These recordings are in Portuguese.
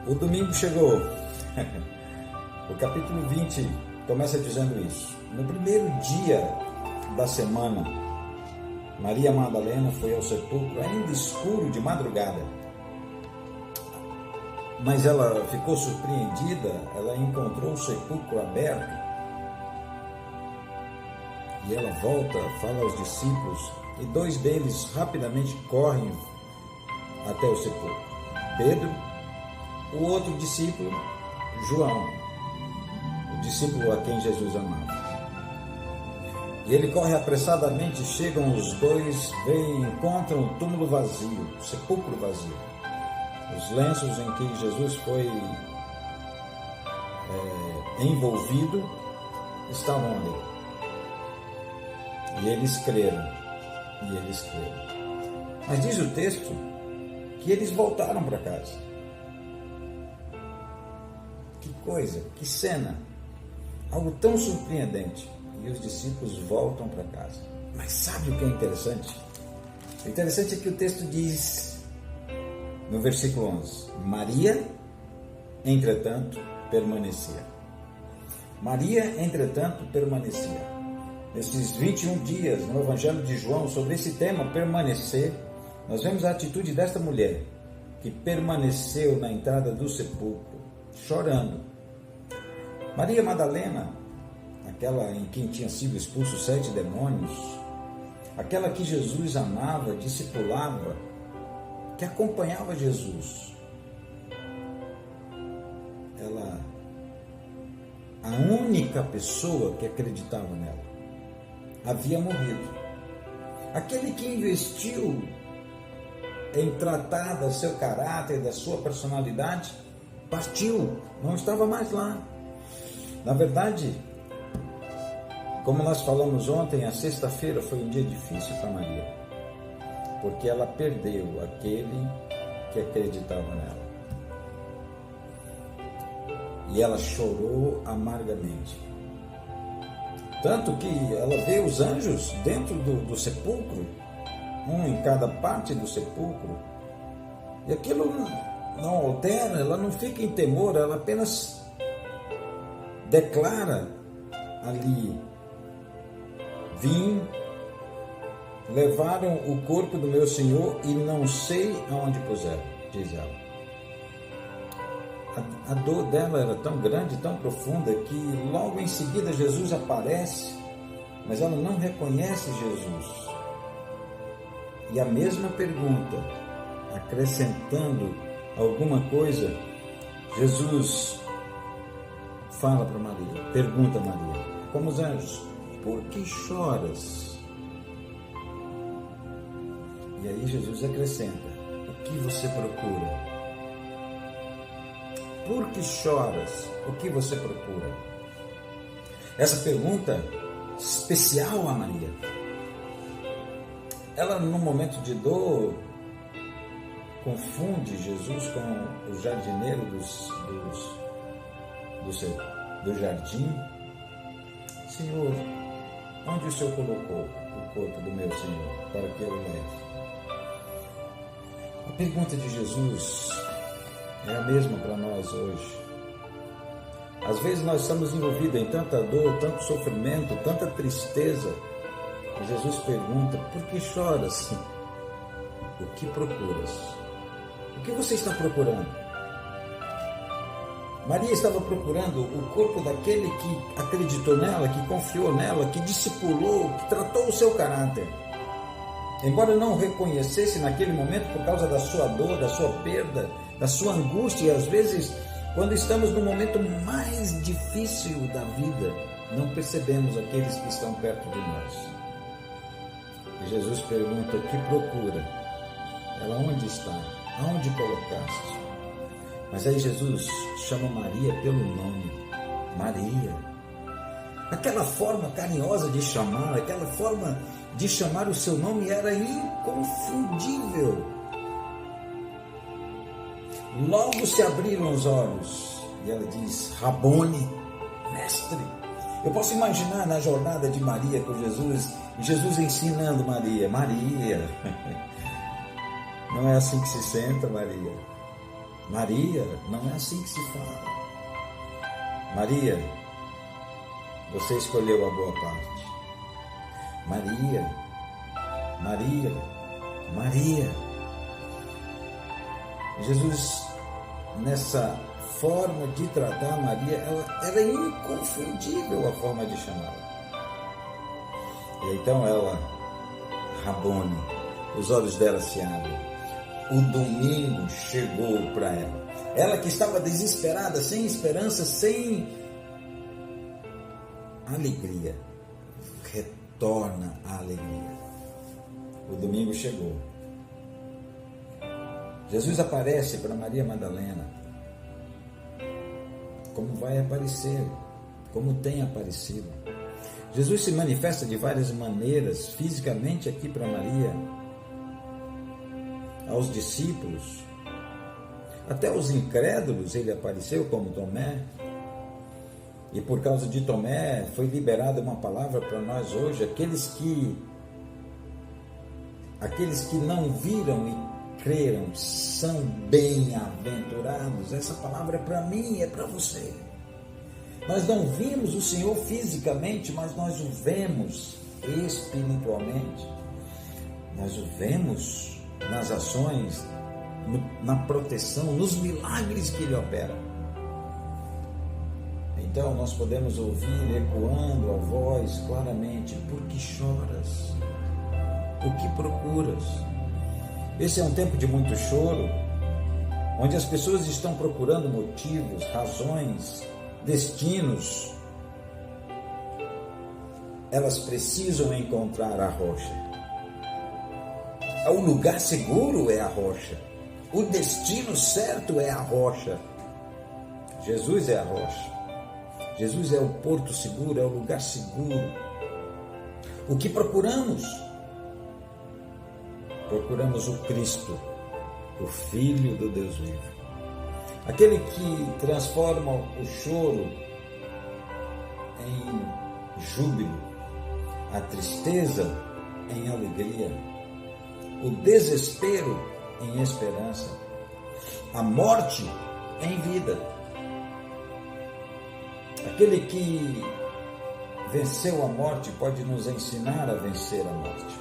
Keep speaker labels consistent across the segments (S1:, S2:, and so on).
S1: O domingo chegou. O capítulo 20 começa dizendo isso. No primeiro dia da semana, Maria Madalena foi ao sepulcro ainda escuro de madrugada. Mas ela ficou surpreendida, ela encontrou o sepulcro aberto. E ela volta, fala aos discípulos, e dois deles rapidamente correm até o sepulcro. Pedro, o outro discípulo, João, o discípulo a quem Jesus amava. E ele corre apressadamente, chegam os dois, veem, encontram o túmulo vazio, o sepulcro vazio. Os lenços em que Jesus foi envolvido estavam ali. E eles creram. Mas diz o texto que eles voltaram para casa. Que coisa, que cena, algo tão surpreendente. E os discípulos voltam para casa. Mas sabe o que é interessante? O interessante é que o texto diz, no versículo 11, Maria, entretanto, permanecia. Maria, entretanto, permanecia. Nesses 21 dias, no Evangelho de João, sobre esse tema, permanecer, nós vemos a atitude desta mulher, que permaneceu na entrada do sepulcro, chorando. Maria Madalena, aquela em quem tinham sido expulsos 7 demônios, aquela que Jesus amava, discipulava, que acompanhava Jesus, ela, a única pessoa que acreditava nela, havia morrido. Aquele que investiu em tratar do seu caráter, da sua personalidade, partiu, não estava mais lá. Na verdade, como nós falamos ontem, a sexta-feira foi um dia difícil para Maria, porque ela perdeu aquele que acreditava nela. E ela chorou amargamente. Tanto que ela vê os anjos dentro do sepulcro, um em cada parte do sepulcro, e aquilo não altera, ela não fica em temor, ela apenas declara ali: vim, levaram o corpo do meu Senhor e não sei aonde puseram, diz ela. A dor dela era tão grande, tão profunda, que logo em seguida Jesus aparece, mas ela não reconhece Jesus. E a mesma pergunta, acrescentando alguma coisa, Jesus fala para Maria, pergunta a Maria, como os anjos: por que choras? E aí Jesus acrescenta: o que você procura? Por que choras? O que você procura? Essa pergunta especial a Maria. Ela, num momento de dor, confunde Jesus com o jardineiro do jardim. Senhor, onde o Senhor colocou o corpo do meu Senhor para que eu o leve? A pergunta de Jesus é a mesma para nós hoje. Às vezes nós estamos envolvidos em tanta dor, tanto sofrimento, tanta tristeza. E Jesus pergunta: por que choras? O que procuras? O que você está procurando? Maria estava procurando o corpo daquele que acreditou nela, que confiou nela, que discipulou, que tratou o seu caráter. Embora não o reconhecesse naquele momento por causa da sua dor, da sua perda, da sua angústia, e às vezes, quando estamos no momento mais difícil da vida, não percebemos aqueles que estão perto de nós. E Jesus pergunta: o que procura? Ela: onde está? Aonde colocaste? Mas aí Jesus chama Maria pelo nome. Maria. Aquela forma carinhosa de chamar, aquela forma de chamar o seu nome era inconfundível. Logo se abriram os olhos e ela diz: Rabone, mestre. Eu posso imaginar na jornada de Maria com Jesus, Jesus ensinando Maria: Maria, não é assim que se senta, Maria. Maria, não é assim que se fala. Maria, você escolheu a boa parte. Maria, Maria, Maria. Jesus, nessa forma de tratar Maria, ela era inconfundível a forma de chamá-la. E então ela, Rabone, os olhos dela se abrem. O domingo chegou para ela. Ela que estava desesperada, sem esperança, sem alegria, retorna à alegria. O domingo chegou. Jesus aparece para Maria Madalena, como vai aparecer, como tem aparecido. Jesus se manifesta de várias maneiras, fisicamente aqui para Maria, aos discípulos, até aos incrédulos ele apareceu, como Tomé. E por causa de Tomé foi liberada uma palavra para nós hoje: aqueles que não viram e creram são bem-aventurados. Essa palavra é para mim, é para você. Nós não vimos o Senhor fisicamente, mas nós o vemos espiritualmente. Nós o vemos nas ações, na proteção, nos milagres que Ele opera. Então nós podemos ouvir ecoando a voz claramente: por que choras? O que procuras? Esse é um tempo de muito choro, onde as pessoas estão procurando motivos, razões, destinos. Elas precisam encontrar a rocha. O lugar seguro é a rocha. O destino certo é a rocha. Jesus é a rocha. Jesus é o porto seguro, é o lugar seguro. O que procuramos? Procuramos o Cristo, o Filho do Deus vivo. Aquele que transforma o choro em júbilo, a tristeza em alegria, o desespero em esperança, a morte em vida. Aquele que venceu a morte pode nos ensinar a vencer a morte.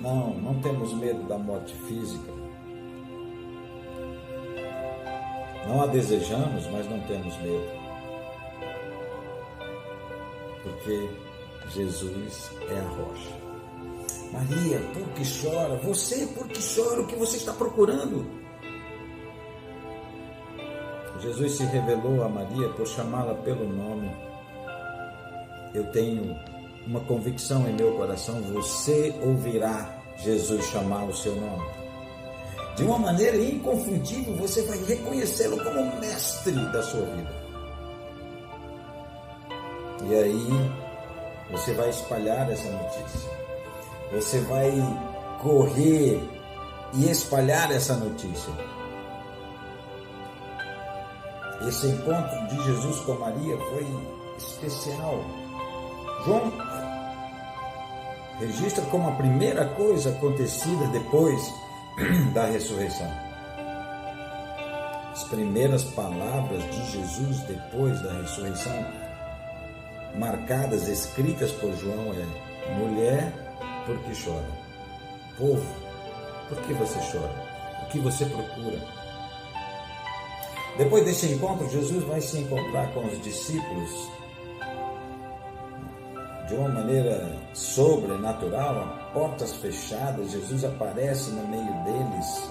S1: Não temos medo da morte física. Não a desejamos, mas não temos medo. Porque Jesus é a rocha. Maria, por que chora? Você, por que chora? O que você está procurando? Jesus se revelou a Maria por chamá-la pelo nome. Eu tenho uma convicção em meu coração: você ouvirá Jesus chamar o seu nome. De uma maneira inconfundível, você vai reconhecê-lo como mestre da sua vida. E aí, você vai espalhar essa notícia. Você vai correr e espalhar essa notícia. Esse encontro de Jesus com Maria foi especial. João registra como a primeira coisa acontecida depois da ressurreição. As primeiras palavras de Jesus depois da ressurreição, marcadas, escritas por João, é: mulher, por que chora? Povo, por que você chora? O que você procura? Depois desse encontro, Jesus vai se encontrar com os discípulos de uma maneira sobrenatural, a portas fechadas. Jesus aparece no meio deles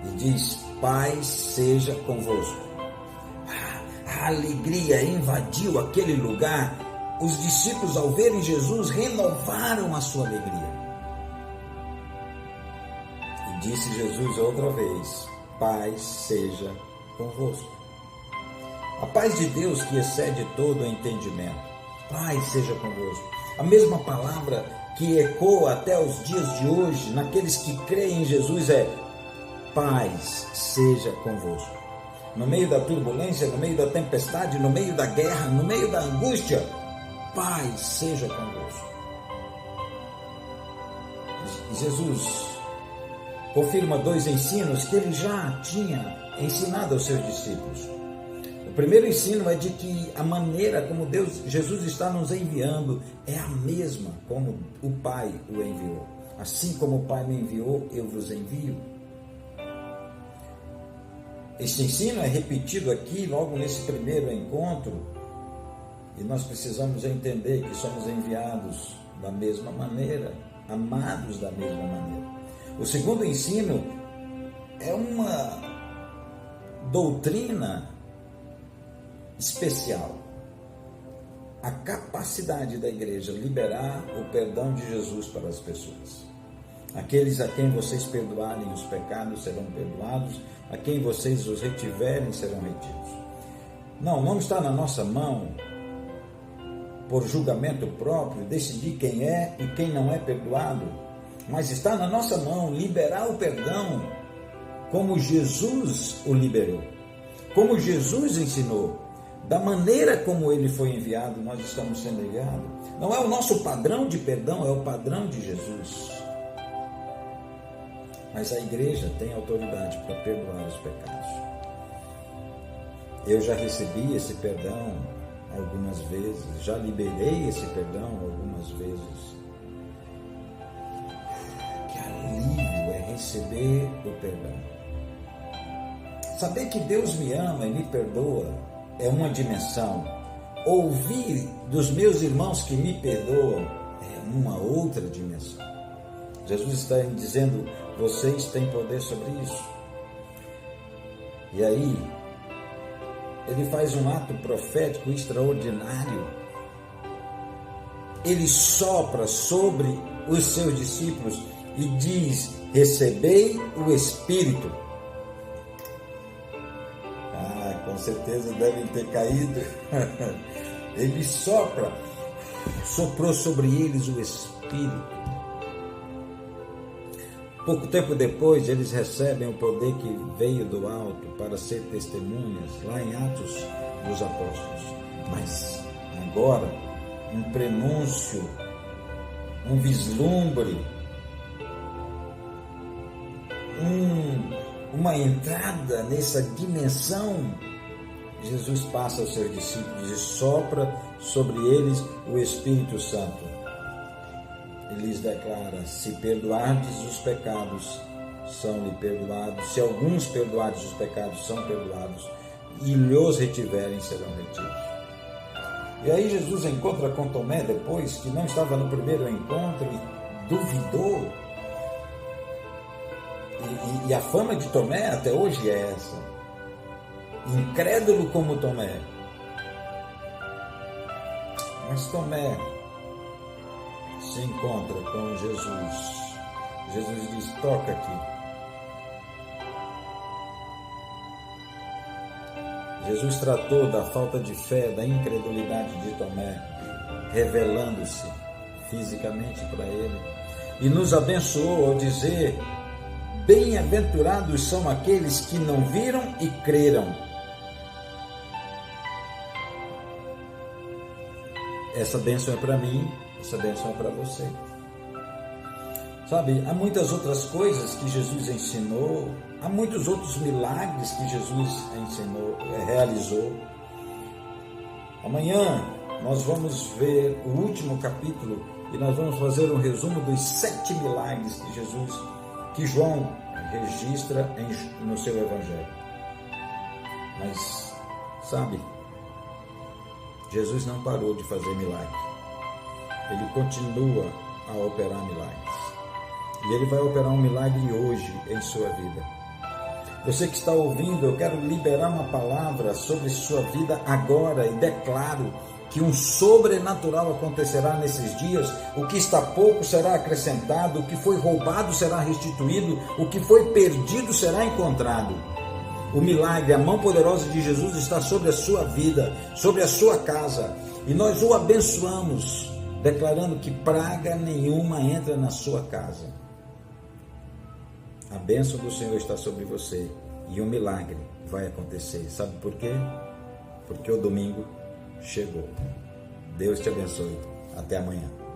S1: e diz: paz seja convosco. A alegria invadiu aquele lugar. Os discípulos, ao verem Jesus, renovaram a sua alegria. E disse Jesus outra vez: paz seja convosco. A paz de Deus que excede todo o entendimento. Paz seja convosco. A mesma palavra que ecoa até os dias de hoje naqueles que creem em Jesus é: paz seja convosco. No meio da turbulência, no meio da tempestade, no meio da guerra, no meio da angústia, paz seja convosco. E Jesus confirma dois ensinos que ele já tinha ensinado aos seus discípulos. O primeiro ensino é de que a maneira como Jesus está nos enviando é a mesma como o Pai o enviou. Assim como o Pai me enviou, eu vos envio. Este ensino é repetido aqui logo nesse primeiro encontro, e nós precisamos entender que somos enviados da mesma maneira, amados da mesma maneira. O segundo ensino é uma doutrina especial. A capacidade da igreja liberar o perdão de Jesus para as pessoas. Aqueles a quem vocês perdoarem os pecados serão perdoados, a quem vocês os retiverem serão retidos. Não está na nossa mão, por julgamento próprio, decidir quem é e quem não é perdoado, mas está na nossa mão liberar o perdão como Jesus o liberou, como Jesus ensinou, da maneira como ele foi enviado, nós estamos sendo enviados. Não é o nosso padrão de perdão, é o padrão de Jesus. Mas a igreja tem autoridade para perdoar os pecados. Eu já recebi esse perdão algumas vezes, já liberei esse perdão algumas vezes. Que alívio é receber o perdão. Saber que Deus me ama e me perdoa é uma dimensão. Ouvir dos meus irmãos que me perdoam é uma outra dimensão. Jesus está dizendo, vocês têm poder sobre isso. E aí, ele faz um ato profético extraordinário. Ele sopra sobre os seus discípulos e diz, recebei o Espírito. Com certeza devem ter caído. Ele soprou sobre eles o Espírito. Pouco tempo depois, eles recebem o poder que veio do alto para ser testemunhas, lá em Atos dos Apóstolos. Mas agora, um prenúncio, um vislumbre, uma entrada nessa dimensão. Jesus passa aos seus discípulos e sopra sobre eles o Espírito Santo. E lhes declara, se perdoardes os pecados, são-lhe perdoados. Se alguns perdoardes os pecados, são perdoados. E lhos retiverem, serão retidos. E aí Jesus encontra com Tomé depois, que não estava no primeiro encontro e duvidou. E a fama de Tomé até hoje é essa. Incrédulo como Tomé. Mas Tomé se encontra com Jesus. Jesus diz, toca aqui. Jesus tratou da falta de fé, da incredulidade de Tomé, revelando-se fisicamente para ele. E nos abençoou ao dizer, bem-aventurados são aqueles que não viram e creram. Essa bênção é para mim, essa bênção é para você. Sabe, há muitas outras coisas que Jesus ensinou, há muitos outros milagres que Jesus realizou. Amanhã nós vamos ver o último capítulo e nós vamos fazer um resumo dos 7 milagres que João registra no seu Evangelho. Mas, sabe, Jesus não parou de fazer milagres. Ele continua a operar milagres. E Ele vai operar um milagre hoje em sua vida. Você que está ouvindo, eu quero liberar uma palavra sobre sua vida agora e declaro que um sobrenatural acontecerá nesses dias. O que está pouco será acrescentado, o que foi roubado será restituído, o que foi perdido será encontrado. O milagre, a mão poderosa de Jesus está sobre a sua vida, sobre a sua casa. E nós o abençoamos, declarando que praga nenhuma entra na sua casa. A bênção do Senhor está sobre você e o milagre vai acontecer. Sabe por quê? Porque o domingo chegou. Deus te abençoe. Até amanhã.